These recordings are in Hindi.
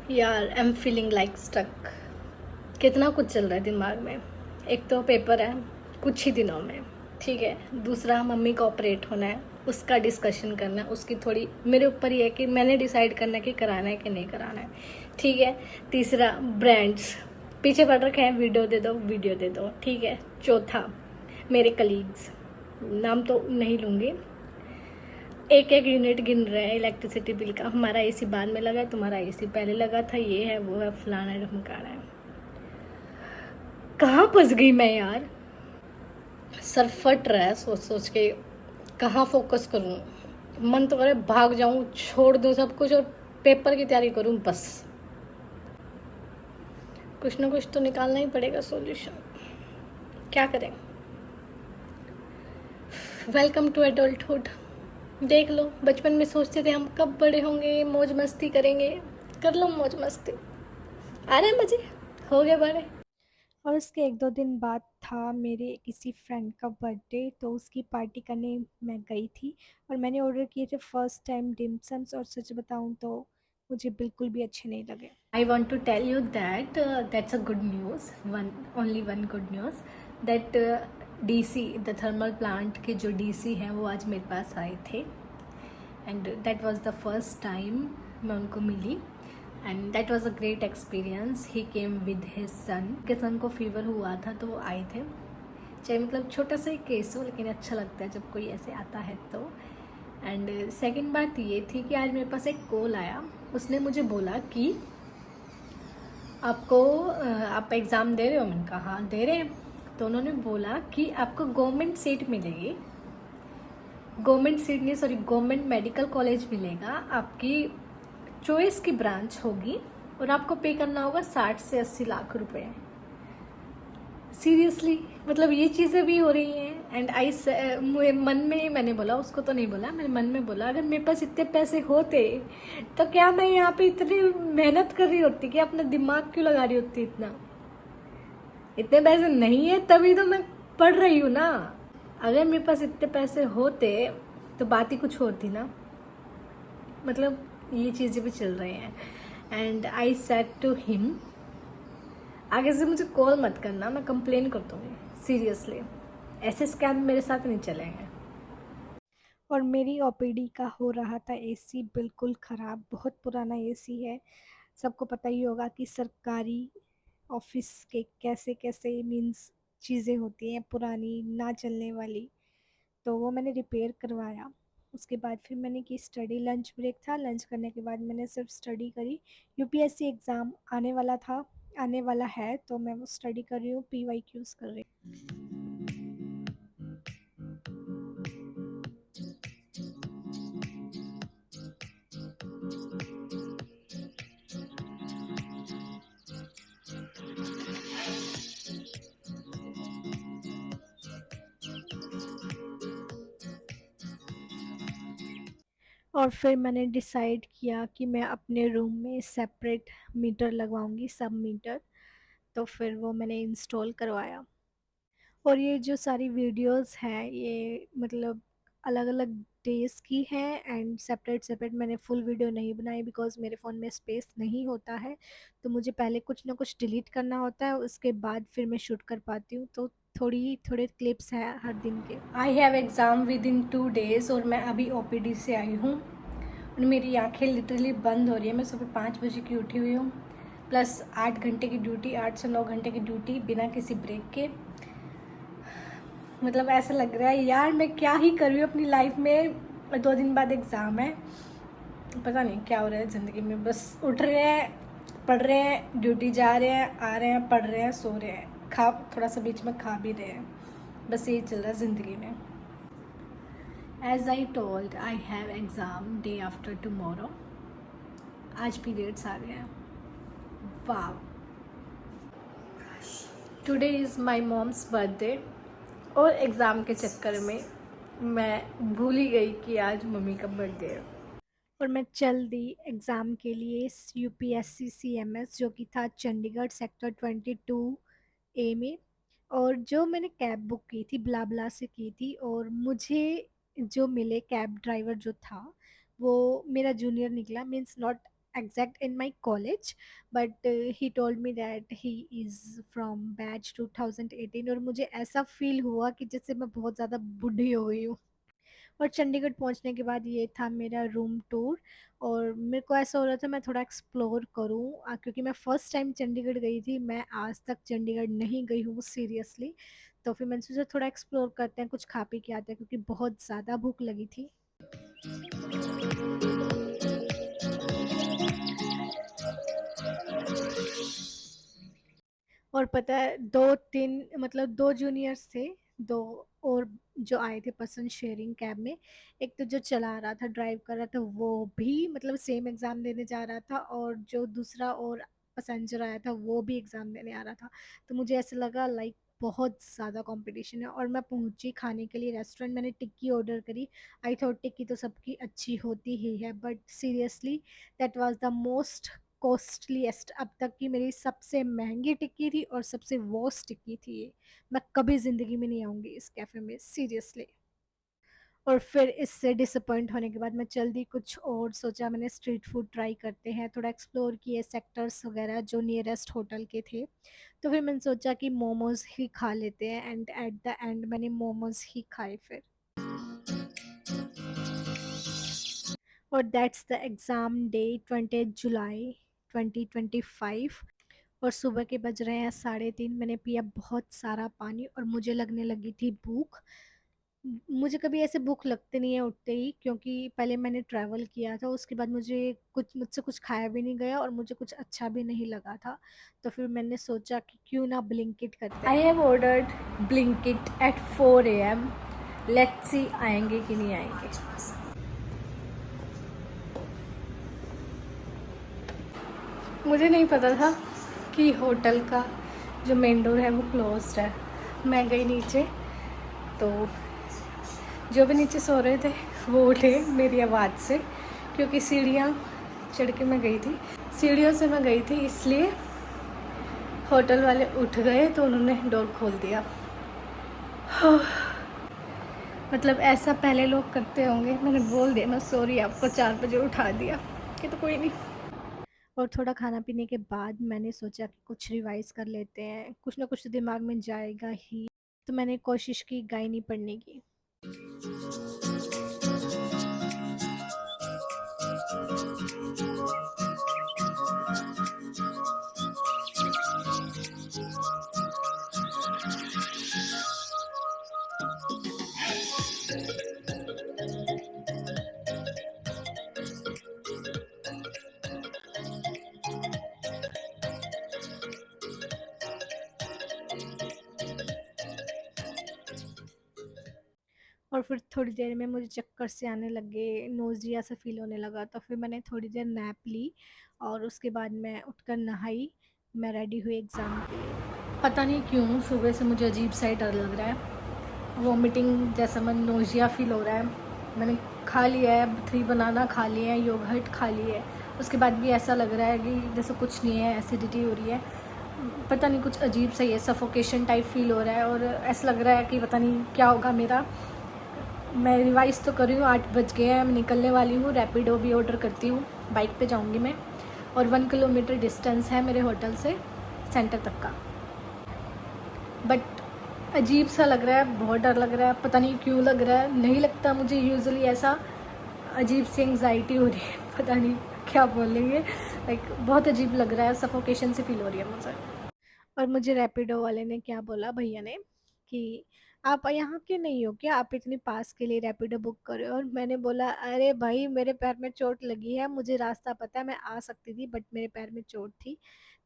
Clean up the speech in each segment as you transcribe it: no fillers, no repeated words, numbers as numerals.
यार I am feeling like stuck. कितना कुछ चल रहा है दिमाग में। एक तो पेपर है कुछ ही दिनों में, ठीक है। दूसरा मम्मी का ऑपरेट होना है, उसका डिस्कशन करना है। उसकी थोड़ी मेरे ऊपर ही है कि मैंने डिसाइड करना है कि कराना है कि नहीं कराना है, ठीक है। तीसरा ब्रांड्स पीछे पड़ रखे हैं, वीडियो दे दो वीडियो दे दो, ठीक है। चौथा मेरे कलीग्स, नाम तो नहीं लूँगी, एक एक यूनिट गिन रहे हैं इलेक्ट्रिसिटी बिल का। हमारा एसी बाद में लगा है, तुम्हारा एसी पहले लगा था, ये है वो है फलाना है ढमकाना है। कहाँ फंस गई मैं यार। सर फट रहा है सोच सोच के, कहाँ फोकस करूँ। मन तो करे भाग जाऊँ, छोड़ दूँ सब कुछ और पेपर की तैयारी करूँ बस। कुछ ना कुछ तो निकालना ही पड़ेगा सॉल्यूशन, क्या करें। Welcome to adulthood. देख लो, बचपन में सोचते थे हम कब बड़े होंगे, मौज मस्ती करेंगे। कर लो मौज मस्ती, आ रहे हैं मजे, हो गए बड़े। और उसके 1-2 दिन बाद था मेरे किसी फ्रेंड का बर्थडे, तो उसकी पार्टी करने मैं गई थी। और मैंने ऑर्डर किए थे फर्स्ट टाइम डिम सम्स, और सच बताऊं तो मुझे बिल्कुल भी अच्छे नहीं लगे। I want to tell you that that's a good news. Only one good news that DC the thermal plant के जो DC हैं वो आज मेरे पास आए थे, and that was the first time मैं उनको मिली, and that was a great experience. He came with his son. के सन को फीवर हुआ था तो वो आए थे। चाहे मतलब छोटा सा ही केस हो, लेकिन अच्छा लगता है जब कोई ऐसे आता है तो। एंड सेकंड बात ये थी कि आज मेरे पास एक कॉल आया। उसने मुझे बोला कि आपको आप एग्ज़ाम दे रहे हो। मैंने कहा हाँ दे रहे हैं। तो उन्होंने बोला कि आपको गवर्नमेंट सीट मिलेगी, गवर्नमेंट सीट नहीं सॉरी गवर्नमेंट मेडिकल कॉलेज मिलेगा, आपकी चॉइस की ब्रांच होगी और आपको पे करना होगा 60 से 80 लाख रुपए। सीरियसली, मतलब ये चीज़ें भी हो रही हैं। एंड मन में मैंने बोला, उसको तो नहीं बोला, मैंने मन में बोला अगर मेरे पास इतने पैसे होते तो क्या मैं यहाँ पे इतनी मेहनत कर रही होती, कि अपना दिमाग क्यों लगा रही होती इतना। इतने पैसे नहीं है तभी तो मैं पढ़ रही हूँ ना। अगर मेरे पास इतने पैसे होते तो बात ही कुछ और थी ना। मतलब ये चीज़ें भी चल रही हैं। And I said to him, आगे से मुझे कॉल मत करना, मैं कंप्लेन कर दूँगी सीरियसली। ऐसे स्कैम मेरे साथ नहीं चलेंगे। और मेरी ओपीडी का हो रहा था एसी बिल्कुल ख़राब, बहुत पुराना एसी है। सबको पता ही होगा कि सरकारी ऑफिस के कैसे कैसे मीन्स चीज़ें होती हैं पुरानी ना चलने वाली। तो वो मैंने रिपेयर करवाया। उसके बाद फिर मैंने की स्टडी, लंच ब्रेक था, लंच करने के बाद मैंने सिर्फ स्टडी करी। यूपीएससी एग्ज़ाम आने वाला था, आने वाला है, तो मैं वो स्टडी कर रही हूँ, पीवाईक्यूज़ कर रही हूँ। और फिर मैंने डिसाइड किया कि मैं अपने रूम में सेपरेट मीटर लगवाऊंगी, सब मीटर। तो फिर वो मैंने इंस्टॉल करवाया। और ये जो सारी वीडियोस हैं ये मतलब अलग अलग डेज की हैं, एंड सेपरेट सेपरेट मैंने फुल वीडियो नहीं बनाई बिकॉज़ मेरे फ़ोन में स्पेस नहीं होता है। तो मुझे पहले कुछ ना कुछ डिलीट करना होता है, उसके बाद फिर मैं शूट कर पाती हूँ। तो थोड़ी थोड़े क्लिप्स हैं हर दिन के। आई have exam with in 2 days और मैं अभी ओपीडी से आई हूँ और मेरी आंखें लिटरली बंद हो रही है। मैं सुबह 5 बजे की उठी हुई हूँ, प्लस 8 घंटे की ड्यूटी, 8 से 9 घंटे की ड्यूटी बिना किसी ब्रेक के। मतलब ऐसा लग रहा है यार मैं क्या ही कर रही हूँ अपनी लाइफ में। 2 दिन बाद एग्ज़ाम है, पता नहीं क्या हो रहा है ज़िंदगी में। बस उठ रहे हैं, पढ़ रहे हैं, ड्यूटी जा रहे हैं, आ रहे हैं, पढ़ रहे हैं, सो रहे हैं, खा थोड़ा सा बीच में खा भी रहे हैं। बस यही चल रहा है ज़िंदगी में। As I told I have exam day after tomorrow. आज पीरियड्स आ गए हैं। वाह, today is my mom's birthday और एग्ज़ाम के चक्कर में मैं भूल ही गई कि आज मम्मी का बर्थडे है। और मैं चल दी एग्ज़ाम के लिए यूपीएससी सीएमएस, जो कि था चंडीगढ़ सेक्टर 22 ए में। और जो मैंने कैब बुक की थी ब्ला से की थी, और मुझे जो मिले कैब ड्राइवर जो था वो मेरा जूनियर निकला, means not exact in my college, but he told me that he is from batch 2018, और मुझे ऐसा फील हुआ कि जैसे मैं बहुत ज़्यादा बूढ़ी हो गई हूँ। और चंडीगढ़ पहुंचने के बाद ये था मेरा रूम टूर, और मेरे को ऐसा हो रहा था मैं थोड़ा एक्सप्लोर करूं, क्योंकि मैं फर्स्ट टाइम चंडीगढ़ गई थी, मैं आज तक चंडीगढ़ नहीं गई हूँ सीरियसली। तो फिर मैंने सोचा थोड़ा एक्सप्लोर करते हैं, कुछ खा पी के आते हैं, क्योंकि बहुत ज़्यादा भूख लगी थी। और पता है, 2-3 मतलब 2 जूनियर्स थे, 2 और जो आए थे पर्सन शेयरिंग कैब में। एक तो जो चला रहा था, ड्राइव कर रहा था, वो भी मतलब सेम एग्ज़ाम देने जा रहा था, और जो दूसरा और पैसेंजर आया था वो भी एग्ज़ाम देने आ रहा था। तो मुझे ऐसा लगा लाइक बहुत ज़्यादा कॉम्पिटिशन है, और मैं पहुंची खाने के लिए रेस्टोरेंट, मैंने टिक्की ऑर्डर करी। आई थॉट टिक्की तो सबकी अच्छी होती ही है, but seriously that was the most costliest अब तक की मेरी सबसे महंगी टिक्की थी, और सबसे वर्स्ट टिक्की थी ये। मैं कभी ज़िंदगी में नहीं आऊँगी इस कैफ़े में सीरियसली। और फिर इससे डिसअपॉइंट होने के बाद मैं जल्दी कुछ और सोचा, मैंने स्ट्रीट फूड ट्राई करते हैं, थोड़ा एक्सप्लोर किए सेक्टर्स वगैरह जो नियरेस्ट होटल के थे। तो फिर मैंने सोचा कि मोमोज़ ही खा लेते हैं, एंड एट द एंड मैंने मोमोज़ ही खाए फिर। और दैट्स द एग्ज़ाम डे 20 जुलाई 2025। और सुबह के बज रहे हैं 3:30। मैंने पिया बहुत सारा पानी, और मुझे लगने लगी थी भूख। मुझे कभी ऐसे भूख लगती नहीं है उठते ही, क्योंकि पहले मैंने ट्रैवल किया था, उसके बाद मुझसे कुछ खाया भी नहीं गया, और मुझे कुछ अच्छा भी नहीं लगा था। तो फिर मैंने सोचा कि क्यों ना ब्लिंकिट करते आई हैं। Have ordered Blinkit at 4 AM। Let's see आएंगे कि नहीं आएंगे। मुझे नहीं पता था कि होटल का जो मेन डोर है वो क्लोज्ड है। मैं गई नीचे, तो जो भी नीचे सो रहे थे वो उठे मेरी आवाज़ से, क्योंकि सीढ़ियाँ चढ़ के मैं गई थी, सीढ़ियों से मैं गई थी, इसलिए होटल वाले उठ गए तो उन्होंने डोर खोल दिया। मतलब ऐसा पहले लोग करते होंगे, मैंने बोल दिया मैं सॉरी आपको 4 बजे उठा दिया कि तो कोई नहीं। और थोड़ा खाना पीने के बाद मैंने सोचा कि कुछ रिवाइज कर लेते हैं, कुछ ना कुछ तो दिमाग में जाएगा ही। तो मैंने कोशिश की गायनी पढ़ने की। और फिर थोड़ी देर में मुझे चक्कर से आने लगे, नोज़िया सा फील होने लगा, तो फिर मैंने थोड़ी देर नैप ली, और उसके बाद मैं उठकर नहाई। मैं रेडी हुई एग्ज़ाम के लिए। पता नहीं क्यों सुबह से मुझे अजीब सा ही डर लग रहा है, वॉमिटिंग जैसा, मन नोजिया फील हो रहा है। मैंने खा लिया है 3 बनाना, खा लिए हैं योगर्ट, खा लिए है, उसके बाद भी ऐसा लग रहा है कि जैसे कुछ नहीं है, एसिडिटी हो रही है। पता नहीं कुछ अजीब सा ही है, सफोकेशन टाइप फील हो रहा है, और ऐसा लग रहा है कि पता नहीं क्या होगा मेरा। मैं रिवाइज़ तो कर रही हूँ, 8 बज गए हैं, मैं निकलने वाली हूँ, रैपिडो भी ऑर्डर करती हूँ, बाइक पे जाऊँगी मैं। और 1 किलोमीटर डिस्टेंस है मेरे होटल से सेंटर तक का। बट अजीब सा लग रहा है, बहुत डर लग रहा है, पता नहीं क्यों लग रहा है, नहीं लगता मुझे यूजुअली ऐसा। अजीब सी एंग्जाइटी हो रही है, पता नहीं क्या बोलेंगे, लाइक बहुत अजीब लग रहा है, सफोकेशन से फील हो रही है मुझे। और मुझे रैपिडो वाले ने क्या बोला, भैया ने, कि आप यहाँ क्यों नहीं हो क्या, आप इतनी पास के लिए रैपिडो बुक करे। और मैंने बोला अरे भाई, मेरे पैर में चोट लगी है, मुझे रास्ता पता है, मैं आ सकती थी, बट मेरे पैर में चोट थी,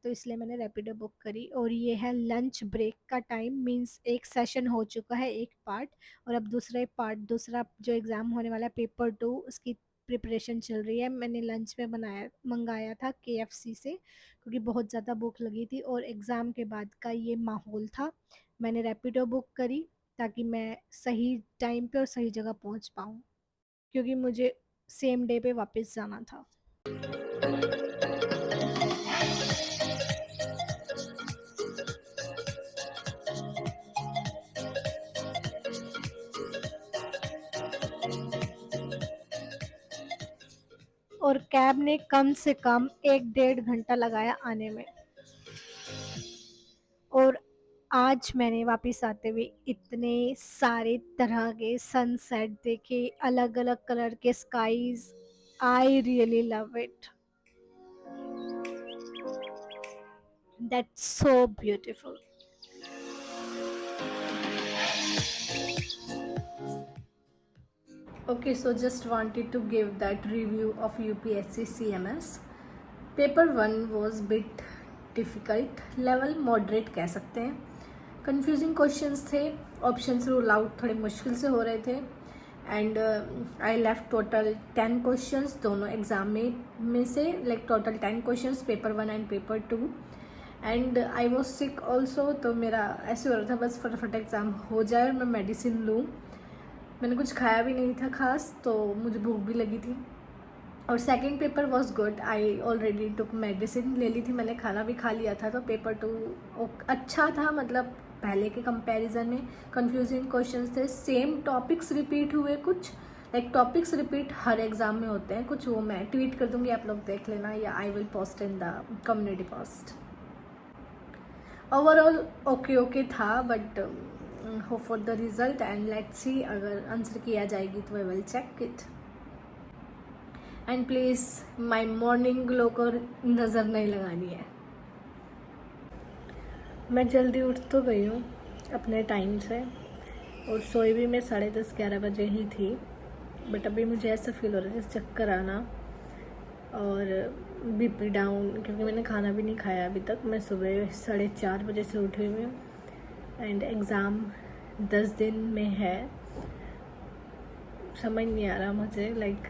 तो इसलिए मैंने रैपिडो बुक करी। और ये है लंच ब्रेक का टाइम, मींस एक सेशन हो चुका है, एक पार्ट, और अब दूसरा जो एग्ज़ाम होने वाला है पेपर 2, उसकी प्रिपरेशन चल रही है। मैंने लंच में मंगाया था KFC से, क्योंकि बहुत ज़्यादा भूख लगी थी, और एग्ज़ाम के बाद का ये माहौल था। मैंने रैपिडो बुक करी ताकि मैं सही टाइम पे और सही जगह पहुंच पाऊँ, क्योंकि मुझे सेम डे पे वापस जाना था। और कैब ने कम से कम 1 डेढ़ घंटा लगाया आने में। और आज मैंने वापस आते हुए इतने सारे तरह के सनसेट देखे, अलग-अलग कलर के skies. I really love it. That's so beautiful. Okay, so just wanted to give that review of UPSC CMS. Paper 1 was bit difficult, level moderate कह सकते हैं। कंफ्यूजिंग क्वेश्चंस थे, ऑप्शंस रूल आउट थोड़े मुश्किल से हो रहे थे and I left total 10 questions दोनों एग्जाम में से, like total 10 questions paper 1 and paper 2 and I was sick also. तो मेरा ऐसे हो रहा था बस फटाफट एग्ज़ाम हो जाए और मैं मेडिसिन लूँ। मैंने कुछ खाया भी नहीं था खास, तो मुझे भूख भी लगी थी। और second paper was good, I already took medicine ले ली थी मैंने, खाना भी खा लिया था। तो पेपर 2 अच्छा था, मतलब पहले के कंपैरिजन में। कंफ्यूजिंग क्वेश्चंस थे, सेम टॉपिक्स रिपीट हुए कुछ, लाइक टॉपिक्स रिपीट हर एग्जाम में होते हैं कुछ, वो मैं ट्वीट कर दूंगी, आप लोग देख लेना, या I will post in the community post. Overall okay था, but hope for the result and let's see, अगर आंसर किया जाएगी तो I will check it. And please my morning glow को नज़र नहीं लगानी है। मैं जल्दी उठ तो गई हूँ अपने टाइम से, और सोई भी मैं 10:30-11 बजे ही थी, बट अभी मुझे ऐसा फील हो रहा है जैसे चक्कर आना और बीपी डाउन, क्योंकि मैंने खाना भी नहीं खाया अभी तक। मैं सुबह 4:30 बजे से उठी हुई हूँ एंड एग्ज़ाम 10 दिन में है। समझ नहीं आ रहा मुझे, like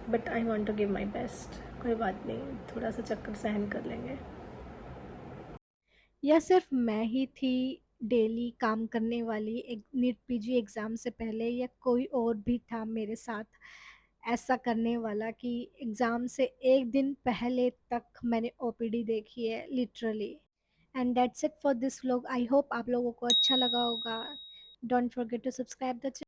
but I want to give my best. कोई बात नहीं, थोड़ा सा चक्कर सहन कर लेंगे। या सिर्फ मैं ही थी डेली काम करने वाली एक नीट पीजी एग्ज़ाम से पहले, या कोई और भी था मेरे साथ ऐसा करने वाला कि एग्ज़ाम से 1 दिन पहले तक मैंने ओपीडी देखी है literally. And that's it for this vlog. I hope आप लोगों को अच्छा लगा होगा। Don't forget to subscribe the